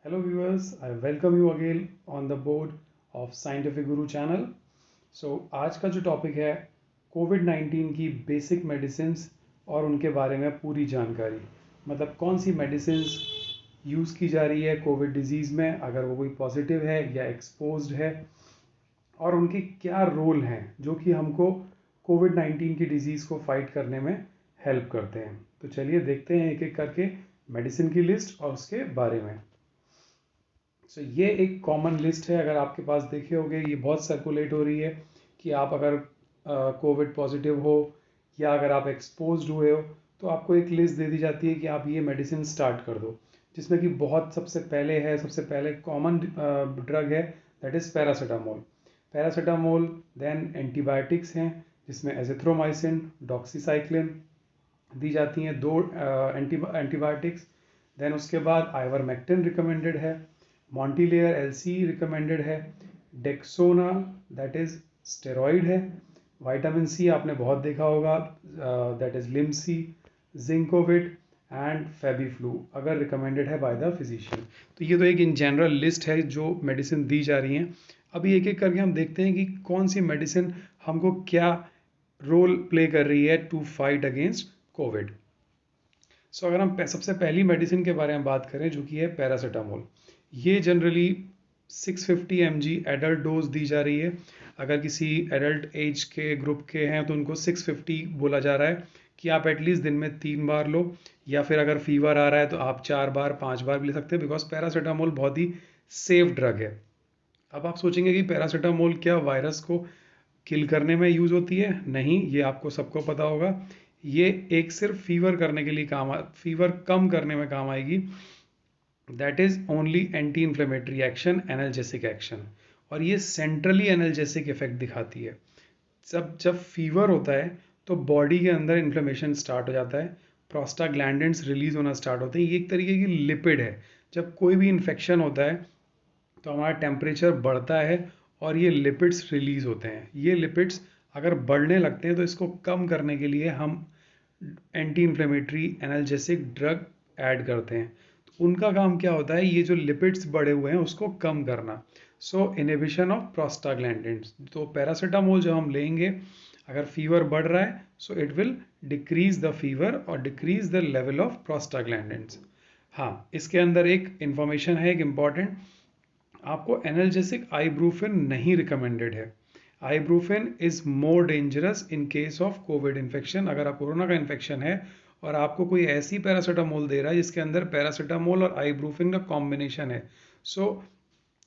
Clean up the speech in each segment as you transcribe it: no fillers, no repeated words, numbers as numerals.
Hello viewers, I welcome you again on the board of Scientific Guru channel. आज का जो topic है कोविड-19 की बेसिक मेडिसिन्स और उनके बारे में पूरी जानकारी, मतलब कौन सी मेडिसिन्स यूज़ की जा रही है कोविड डिजीज़ में अगर वो कोई पॉजिटिव है या एक्सपोज्ड है, और उनके क्या रोल हैं जो कि हमको कोविड-19 की डिजीज़ को फाइट करने में हेल्प करते हैं। तो चलिए देखते हैं एक एक करके मेडिसिन की लिस्ट और उसके बारे में। ये एक कॉमन लिस्ट है, अगर आपके पास देखे होंगे ये बहुत सर्कुलेट हो रही है कि आप अगर कोविड पॉजिटिव हो या अगर आप एक्सपोज्ड हुए हो तो आपको एक लिस्ट दे दी जाती है कि आप ये मेडिसिन स्टार्ट कर दो, जिसमें कि बहुत सबसे पहले कॉमन ड्रग है, that is paracetamol. Then antibiotics हैं जिसमें एजिथ्रोमाइसिन, डॉक्सीसाइक्लिन दी जाती हैं, दो एंटीबायोटिक्स। देन उसके बाद आइवरमेक्टिन रिकमेंडेड है, मॉन्टीलेयर एलसी रिकमेंडेड है, डेक्सोना दैट इज़ स्टेरॉइड है, विटामिन सी आपने बहुत देखा होगा, that is Limcee, Zincovit and FabiFlu अगर रिकमेंडेड है बाय द फिजिशियन। तो ये तो एक इन जनरल लिस्ट है जो मेडिसिन दी जा रही हैं। अभी एक एक करके हम देखते हैं कि कौन सी मेडिसिन हमको क्या रोल प्ले कर रही है टू फाइट अगेंस्ट कोविड। अगर हम सबसे पहली मेडिसिन के बारे में बात करें जो कि है पैरासीटामोल, ये जनरली 650 mg एडल्ट डोज दी जा रही है। अगर किसी एडल्ट एज के ग्रुप के हैं तो उनको 650 बोला जा रहा है कि आप एटलीस्ट दिन में 3 बार लो, या फिर अगर फीवर आ रहा है तो आप 4 बार 5 बार भी ले सकते हैं, बिकॉज पैरासीटामोल बहुत ही सेफ ड्रग है। अब आप सोचेंगे कि पैरासीटामोल क्या वायरस को किल करने में यूज़ होती है? नहीं, ये आपको सबको पता होगा। ये एक सिर्फ फीवर करने के लिए फीवर कम करने में काम आएगी, that is only anti inflammatory action, analgesic action, और ये सेंट्रली एनाल्जेसिक इफेक्ट दिखाती है। जब फीवर होता है तो बॉडी के अंदर इन्फ्लेमेशन स्टार्ट हो जाता है, प्रोस्टाग्लैंडिन्स रिलीज होना स्टार्ट होते हैं। ये एक तरीके की लिपिड है। जब कोई भी इन्फेक्शन होता है तो हमारा टेम्परेचर बढ़ता है और ये लिपिड्स रिलीज होते हैं। ये लिपिड्स अगर बढ़ने लगते हैं तो इसको कम करने के लिए हम anti inflammatory analgesic drug add करते हैं। तो उनका काम क्या होता है, ये जो लिपिड्स बढ़े हुए हैं उसको कम करना। Inhibition of prostaglandins. तो पैरासीटामोल जो हम लेंगे अगर फीवर बढ़ रहा है so it will decrease the fever और decrease the level of prostaglandins. हाँ, इसके अंदर एक इंफॉर्मेशन है, एक इम्पॉर्टेंट, आपको एनाल्जेसिक आइब्रूफिन नहीं रिकमेंडेड है। Ibuprofen is more dangerous in case of covid infection. अगर आप कोरोना का इन्फेक्शन है और आपको कोई ऐसी पैरासीटामोल दे रहा है जिसके अंदर पैरासीटामोल और आइब्रूफिन का कॉम्बिनेशन है, so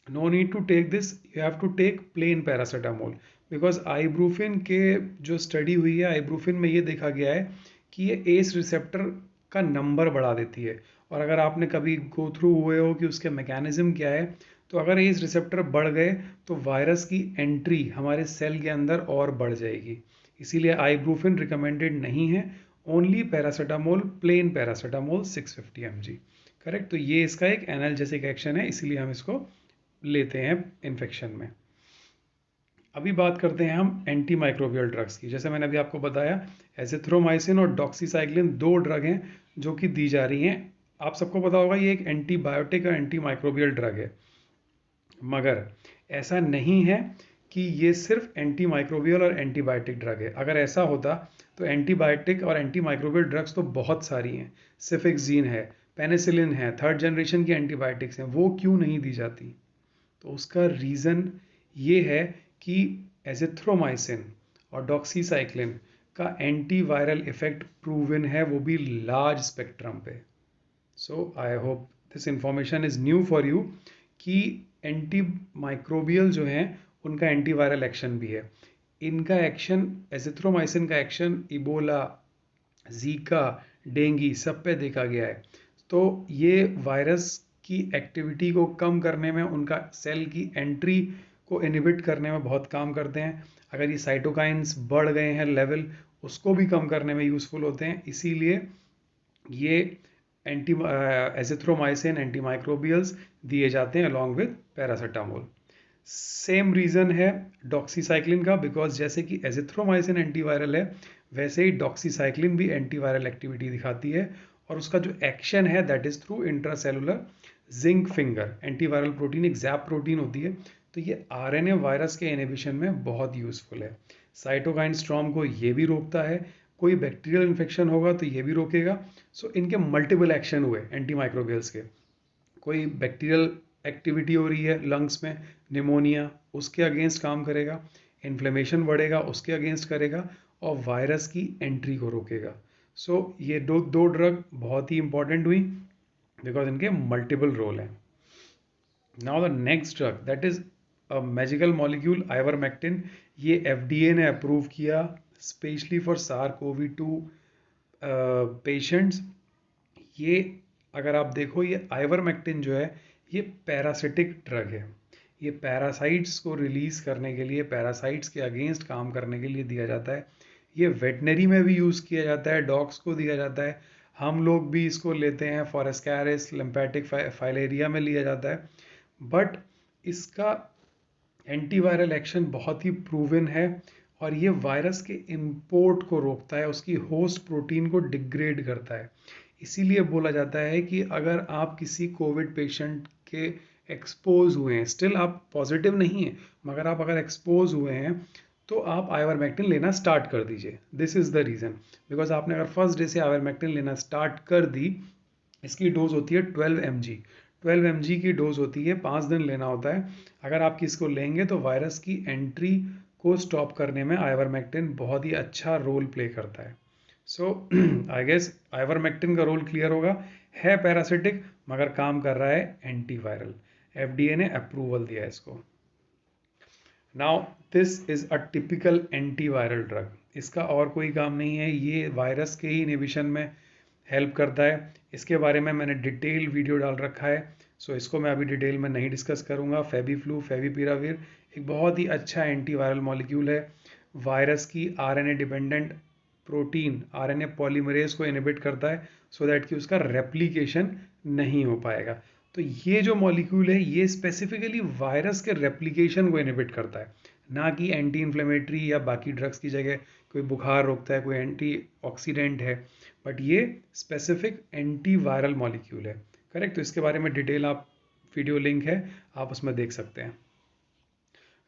no need to take this, you have to take plain paracetamol. Because ibuprofen के जो स्टडी हुई है, आइब्रूफिन में ये देखा गया है कि ये एस रिसेप्टर का नंबर बढ़ा देती है। और अगर आपने कभी गो थ्रू हुए हो कि उसके मैकेनिज्म क्या है, तो अगर एस रिसेप्टर बढ़ गए तो वायरस की एंट्री हमारे सेल के अंदर और बढ़ जाएगी। इसीलिए आइब्रूफिन रिकमेंडेड नहीं है, only paracetamol, plain paracetamol 650 mg। Correct. तो ये इसका एक एनाल्जेसिक एक्शन है, इसीलिए हम इसको लेते हैं इन्फेक्शन में। अभी बात करते हैं हम एंटी माइक्रोबियल ड्रग्स की। जैसे मैंने अभी आपको बताया, एजिथ्रोमाइसिन और डॉक्सीसाइक्लिन दो ड्रग हैं जो कि दी जा रही हैं। आप सबको पता होगा ये एक एंटीबायोटिक और एंटी माइक्रोबियल ड्रग है, मगर ऐसा नहीं है कि ये सिर्फ एंटी माइक्रोबियल और एंटीबायोटिक ड्रग है। अगर ऐसा होता तो एंटीबायोटिक और एंटी माइक्रोबियल ड्रग्स तो बहुत सारी हैं, सिफिक्जीन है, पेनिसिलिन है, थर्ड जनरेशन की एंटीबायोटिक्स हैं, वो क्यों नहीं दी जाती? तो उसका रीज़न ये है कि एजिथ्रोमाइसिन और डॉक्सीसाइक्लिन का एंटीवायरल इफेक्ट प्रूवन है, वो भी लार्ज स्पेक्ट्रम पे। So I hope this information is new for you कि एंटी माइक्रोबियल जो हैं उनका एंटीवायरल एक्शन भी है। इनका एक्शन, एजिथ्रोमाइसिन का एक्शन इबोला, जीका, डेंगू सब पे देखा गया है। तो ये वायरस की एक्टिविटी को कम करने में, उनका सेल की एंट्री को इनहिबिट करने में बहुत काम करते हैं। अगर ये साइटोकाइंस बढ़ गए हैं लेवल, उसको भी कम करने में यूज़फुल होते हैं। इसीलिए ये एजिथ्रोमाइसिन, एंटी माइक्रोबियल्स दिए जाते हैं along with paracetamol. Same reason है डॉक्सीसाइक्लिन का, बिकॉज जैसे कि एजिथ्रोमाइसिन एंटीवायरल है वैसे ही डॉक्सीसाइक्लिन भी एंटीवायरल एक्टिविटी दिखाती है, और उसका जो एक्शन है that is through intracellular zinc finger antiviral protein एक जैप प्रोटीन होती है, तो ये आरएनए वायरस के इनहिबिशन में बहुत यूजफुल है। साइटोकाइन स्टॉर्म को ये भी रोकता है, कोई बैक्टीरियल इन्फेक्शन होगा तो ये भी रोकेगा। सो इनके मल्टीपल एक्शन हुए एंटी माइक्रोबियल्स के। कोई बैक्टीरियल एक्टिविटी हो रही है लंग्स में, निमोनिया, उसके अगेंस्ट काम करेगा, इन्फ्लेमेशन बढ़ेगा उसके अगेंस्ट करेगा, और वायरस की एंट्री को रोकेगा। सो ये दो दो ड्रग बहुत ही इंपॉर्टेंट हुई बिकॉज इनके मल्टीपल रोल हैं। Now the next drug that is a magical molecule ivermectin. ये एफडीए ने अप्रूव किया स्पेशली फॉर SARS-CoV-2 पेशेंट्स। ये अगर आप देखो, ये आइवरमेक्टिन जो है ये पैरासिटिक ड्रग है। ये पैरासाइट्स को रिलीज करने के लिए, पैरासाइट्स के अगेंस्ट काम करने के लिए दिया जाता है। ये वेटनरी में भी यूज़ किया जाता है, डॉग्स को दिया जाता है, हम लोग भी इसको लेते हैं, फॉर एस्कैरिस लिम्फेटिक फाइलेरिया में लिया जाता है। बट इसका एंटीवायरल एक्शन बहुत ही प्रूवन है, और ये वायरस के इंपोर्ट को रोकता है, उसकी होस्ट प्रोटीन को डिग्रेड करता है। इसीलिए बोला जाता है कि अगर आप किसी कोविड पेशेंट के एक्सपोज हुए हैं, स्टिल आप पॉजिटिव नहीं हैं, मगर आप अगर एक्सपोज हुए हैं तो आप आइवरमेक्टिन लेना स्टार्ट कर दीजिए। This is the reason, because आपने अगर फर्स्ट डे से आइवरमेक्टिन लेना स्टार्ट कर दी, इसकी डोज होती है 12 mg। 12 mg की डोज होती है, 5 दिन लेना होता है। अगर आप किसको लेंगे तो वायरस की एंट्री को स्टॉप करने में आइवरमेक्टिन बहुत ही अच्छा रोल प्ले करता है। सो आई गेस आइवरमेक्टिन का रोल क्लियर होगा। है पैरासिटिक मगर काम कर रहा है एंटीवायरल। एफडीए ने अप्रूवल दिया है इसको। Now this is a typical antiviral drug. इसका और कोई काम नहीं है, ये वायरस के ही इनहिबिशन में हेल्प करता है। इसके बारे में मैंने डिटेल वीडियो डाल रखा है, सो इसको मैं अभी डिटेल में नहीं डिस्कस करूंगा। फेबीफ्लू फेविपिराविर एक बहुत ही अच्छा एंटीवायरल मॉलिक्यूल है। वायरस की RNA dependent protein RNA polymerase को इनहिबिट करता है, सो दैट कि उसका रेप्लिकेशन नहीं हो पाएगा। तो ये जो मॉलिक्यूल है ये स्पेसिफिकली वायरस के रेप्लिकेशन को इनहिबिट करता है, ना कि एंटी इन्फ्लेमेटरी या बाकी ड्रग्स की जगह कोई बुखार रोकता है, कोई एंटी ऑक्सीडेंट है, बट ये स्पेसिफिक एंटी वायरल मॉलिक्यूल है। करेक्ट, तो इसके बारे में डिटेल आप वीडियो लिंक है, आप उसमें देख सकते हैं।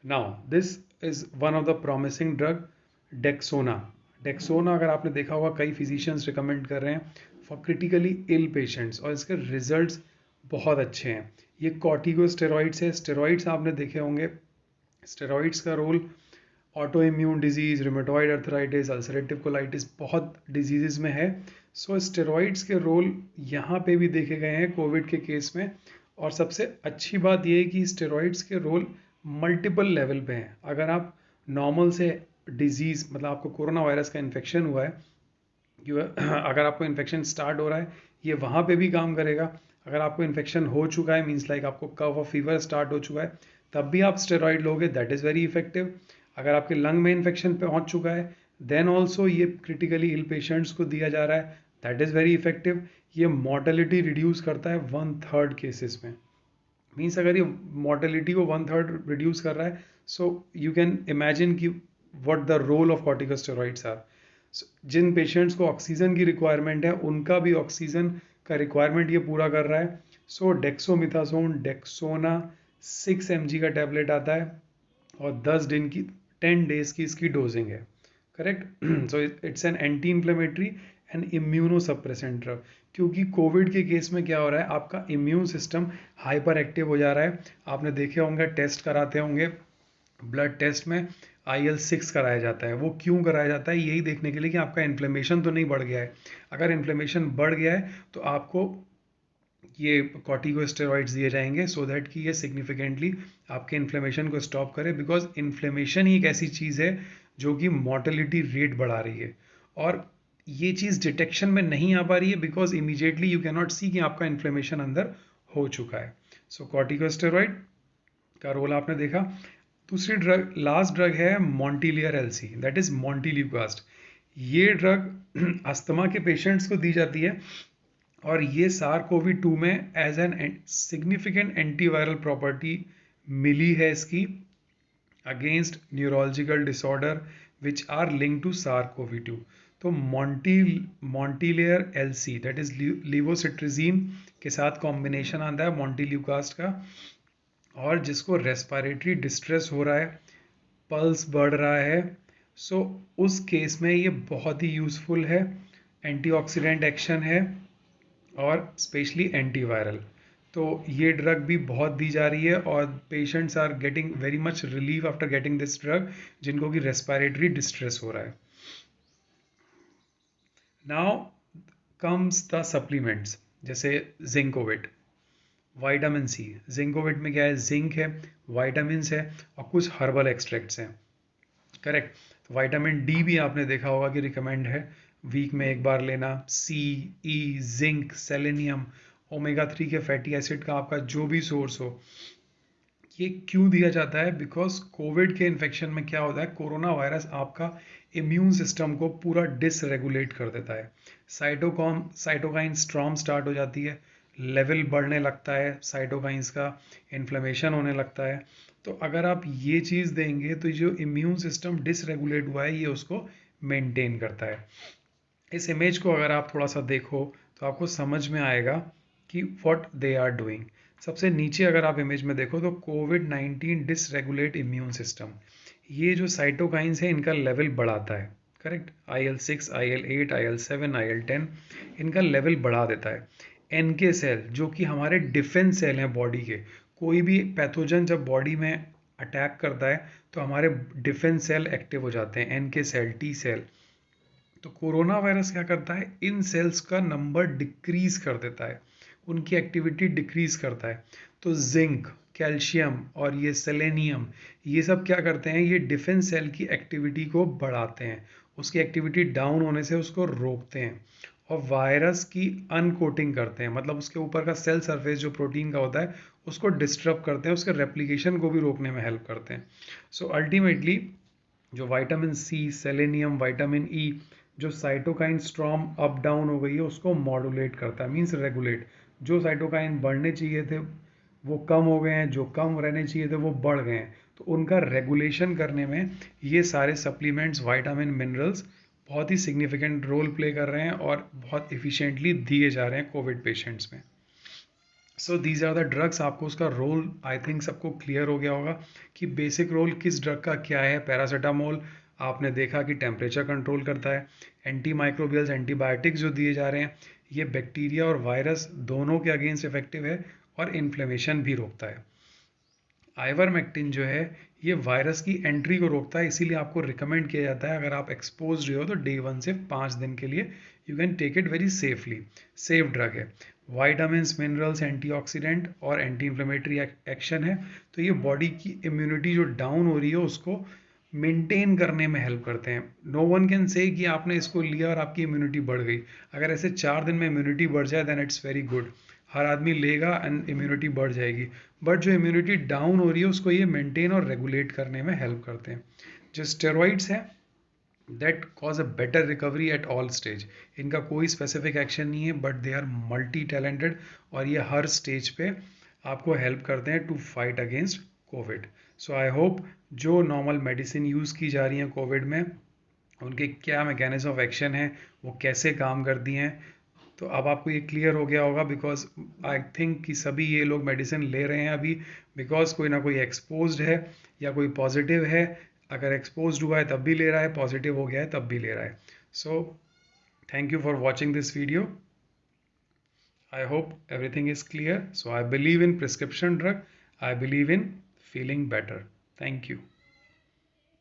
Now this is one of the promising drug Dexona. Dexona अगर आपने देखा होगा, कई फिजिशियंस रिकमेंड कर रहे हैं फॉर क्रिटिकली इल पेशेंट्स, और इसके रिजल्ट्स बहुत अच्छे हैं। ये कॉर्टिकोस्टेरॉइड्स है, स्टेरॉइड्स आपने देखे होंगे। स्टेरॉइड्स का role auto immune disease, rheumatoid arthritis, ulcerative colitis, बहुत डिजीजेस में है। सो स्टेरॉइड्स के रोल यहाँ पे भी देखे गए हैं कोविड के केस में। और सबसे अच्छी बात यह है कि स्टेरॉइड्स के रोल मल्टीपल लेवल पे हैं। अगर आप नॉर्मल से डिजीज, मतलब आपको कोरोना वायरस का इन्फेक्शन हुआ है, अगर आपको इन्फेक्शन स्टार्ट हो रहा है ये वहाँ पे भी काम करेगा। अगर आपको इन्फेक्शन हो चुका है, मीन्स लाइक आपको कफ और फीवर स्टार्ट हो चुका है, तब भी आप स्टेरॉइड लोगे, दैट इज़ वेरी इफेक्टिव। अगर आपके लंग में इन्फेक्शन पहुंच चुका है, देन ऑल्सो ये क्रिटिकली इल पेशेंट्स को दिया जा रहा है, दैट इज़ वेरी इफेक्टिव। ये मॉर्टेलिटी रिड्यूस करता है 1/3 केसेस में। मीन्स अगर ये मॉर्टेलिटी को 1/3 रिड्यूस कर रहा है, सो यू कैन इमेजिन कि what the role of corticosteroids are. जिन पेशेंट्स को ऑक्सीजन की रिक्वायरमेंट है उनका भी ऑक्सीजन का रिक्वायरमेंट ये पूरा कर रहा है। सो डेक्सोमिथासोन डेक्सोना 6 mg का टैबलेट आता है, और 10 डेज की इसकी डोजिंग है। Correct, so it's an anti inflammatory and immuno suppressant drug. क्योंकि कोविड के केस में क्या हो रहा है, आपका इम्यून सिस्टम हाइपर एक्टिव हो जा रहा है। आपने देखे होंगे, टेस्ट कराते होंगे, ब्लड टेस्ट में IL-6 कराया जाता है। वो क्यों कराया जाता है, यही देखने के लिए कि आपका इन्फ्लेमेशन तो नहीं बढ़ गया है। अगर इन्फ्लेमेशन बढ़ गया है तो आपको ये कॉर्टिकोस्टेरॉइड्स दिए जाएंगे, सो दैट कि ये सिग्निफिकेंटली आपके इन्फ्लेमेशन को स्टॉप करे। बिकॉज इन्फ्लेमेशन ही एक ऐसी चीज़ है जो कि मॉर्टेलिटी रेट बढ़ा रही है, और ये चीज़ डिटेक्शन में नहीं आ पा रही है because immediately you can not see कि आपका इन्फ्लेमेशन अंदर हो चुका है। सो कॉर्टिकोस्टेरॉइड का रोल आपने देखा। दूसरी ड्रग, लास्ट ड्रग है मॉन्टिलियर एलसी, दैट इज मॉन्टिल्यूकास्ट। ये ड्रग अस्थमा के पेशेंट्स को दी जाती है, और ये SARS-CoV-2 में as an significant antiviral property मिली है इसकी against neurological disorder which are link to SARS-CoV-2। तो Montair LC that is levocetirizine, के साथ कॉम्बिनेशन आता है मॉन्टेल्यूकास्ट का, और जिसको रेस्पिरेटरी डिस्ट्रेस हो रहा है, पल्स बढ़ रहा है, सो उस केस में ये बहुत ही यूज़फुल है, एंटीऑक्सीडेंट एक्शन है और स्पेशली एंटीवायरल। तो ये ड्रग भी बहुत दी जा रही है और patients are getting very much relief after getting this drug, जिनको कि रेस्पिरेटरी डिस्ट्रेस हो रहा है। नाउ कम्स द सप्लीमेंट्स, जैसे जिंकोविट, विटामिन सी। जिंकोविट में क्या है, जिंक है, विटामिन्स है और कुछ हर्बल एक्सट्रैक्ट्स हैं, करेक्ट। तो विटामिन डी भी आपने देखा होगा कि रिकमेंड है वीक में एक बार लेना। सी, ई, जिंक, सेलेनियम, ओमेगा 3 के फैटी एसिड का आपका जो भी सोर्स हो, ये क्यों दिया जाता है? बिकॉज कोविड के इन्फेक्शन में क्या होता है, कोरोना वायरस आपका इम्यून सिस्टम को पूरा डिसरेगुलेट कर देता है। साइटोकाइन स्ट्रॉम स्टार्ट हो जाती है, लेवल बढ़ने लगता है साइटोकाइंस का, इन्फ्लेमेशन होने लगता है। तो अगर आप ये चीज़ देंगे तो जो इम्यून सिस्टम डिसरेगुलेट हुआ है ये उसको मेंटेन करता है। इस इमेज को अगर आप थोड़ा सा देखो तो आपको समझ में आएगा कि व्हाट दे आर डूइंग। सबसे नीचे अगर आप इमेज में देखो तो कोविड-19 डिसरेगुलेट इम्यून सिस्टम, ये जो साइटोकाइंस है इनका लेवल बढ़ाता है, correct. IL-6, IL-8, IL-7, IL-10 इनका लेवल बढ़ा देता है। NK सेल जो कि हमारे डिफेंस सेल हैं बॉडी के, कोई भी पैथोजन जब बॉडी में अटैक करता है तो हमारे डिफेंस सेल एक्टिव हो जाते हैं, NK सेल, टी सेल। तो कोरोना वायरस क्या करता है, इन सेल्स का नंबर डिक्रीज कर देता है, उनकी एक्टिविटी डिक्रीज करता है। तो जिंक, कैल्शियम और ये सेलेनियम, ये सब क्या करते हैं, ये डिफेंस सेल की एक्टिविटी को बढ़ाते हैं, उसकी एक्टिविटी डाउन होने से उसको रोकते हैं और वायरस की अनकोटिंग करते हैं, मतलब उसके ऊपर का सेल सरफेस जो प्रोटीन का होता है उसको डिस्टर्ब करते हैं, उसके रेप्लिकेशन को भी रोकने में हेल्प करते हैं। सो अल्टीमेटली जो vitamin C, selenium, vitamin E, जो साइटोकाइन स्ट्रॉम अप डाउन हो गई है उसको मॉड्यूलेट करता है, मीन्स रेगुलेट। जो साइटोकाइन बढ़ने चाहिए थे वो कम हो गए हैं, जो कम रहने चाहिए थे वो बढ़ गए हैं, तो उनका रेगुलेशन करने में ये सारे सप्लीमेंट्स, विटामिन, मिनरल्स बहुत ही सिग्निफिकेंट रोल प्ले कर रहे हैं और बहुत इफ़िशिएंटली दिए जा रहे हैं कोविड पेशेंट्स में। So these are the drugs. आपको उसका रोल आई थिंक सबको क्लियर हो गया होगा कि बेसिक रोल किस ड्रग का क्या है। पैरासीटामोल आपने देखा कि टेम्परेचर कंट्रोल करता है। एंटी माइक्रोबियल्स, एंटीबायोटिक्स जो दिए जा रहे हैं ये बैक्टीरिया और वायरस दोनों के अगेंस्ट इफेक्टिव है और इन्फ्लेमेशन भी रोकता है। आइवरमेक्टिन जो है ये वायरस की एंट्री को रोकता है, इसीलिए आपको रिकमेंड किया जाता है अगर आप एक्सपोज रहे हो तो डे 1 से 5 दिन के लिए you can take it very safely. Safe drug है। वाइटामिन्स, मिनरल्स, एंटीऑक्सीडेंट और एंटी इन्फ्लेमेटरी एक्शन है, तो ये बॉडी की इम्यूनिटी जो डाउन हो रही है उसको मेंटेन करने में हेल्प करते हैं। नो वन कैन से कि आपने इसको लिया और आपकी इम्यूनिटी बढ़ गई। अगर ऐसे 4 दिन में इम्यूनिटी बढ़ जाए देन इट्स वेरी गुड, हर आदमी लेगा एंड इम्यूनिटी बढ़ जाएगी। बट जो इम्यूनिटी डाउन हो रही है उसको ये मेंटेन और रेगुलेट करने में हेल्प करते हैं। जो स्टेरॉइड्स हैं that cause a better recovery at all stage, इनका कोई स्पेसिफिक एक्शन नहीं है but they are multi talented और ये हर स्टेज पे आपको हेल्प करते हैं to fight against covid. So I hope जो नॉर्मल मेडिसिन यूज़ की जा रही हैं कोविड में उनके क्या मैकेनिज्म ऑफ एक्शन है, वो कैसे काम करती हैं, तो अब आपको ये क्लियर हो गया होगा। बिकॉज आई थिंक कि सभी ये लोग मेडिसिन ले रहे हैं अभी बिकॉज कोई ना कोई एक्सपोज्ड है या कोई पॉजिटिव है। अगर एक्सपोज्ड हुआ है तब भी ले रहा है, पॉजिटिव हो गया है तब भी ले रहा है। So thank you for watching this video. I hope everything is clear. So I believe in prescription drug, I believe in feeling better. Thank you.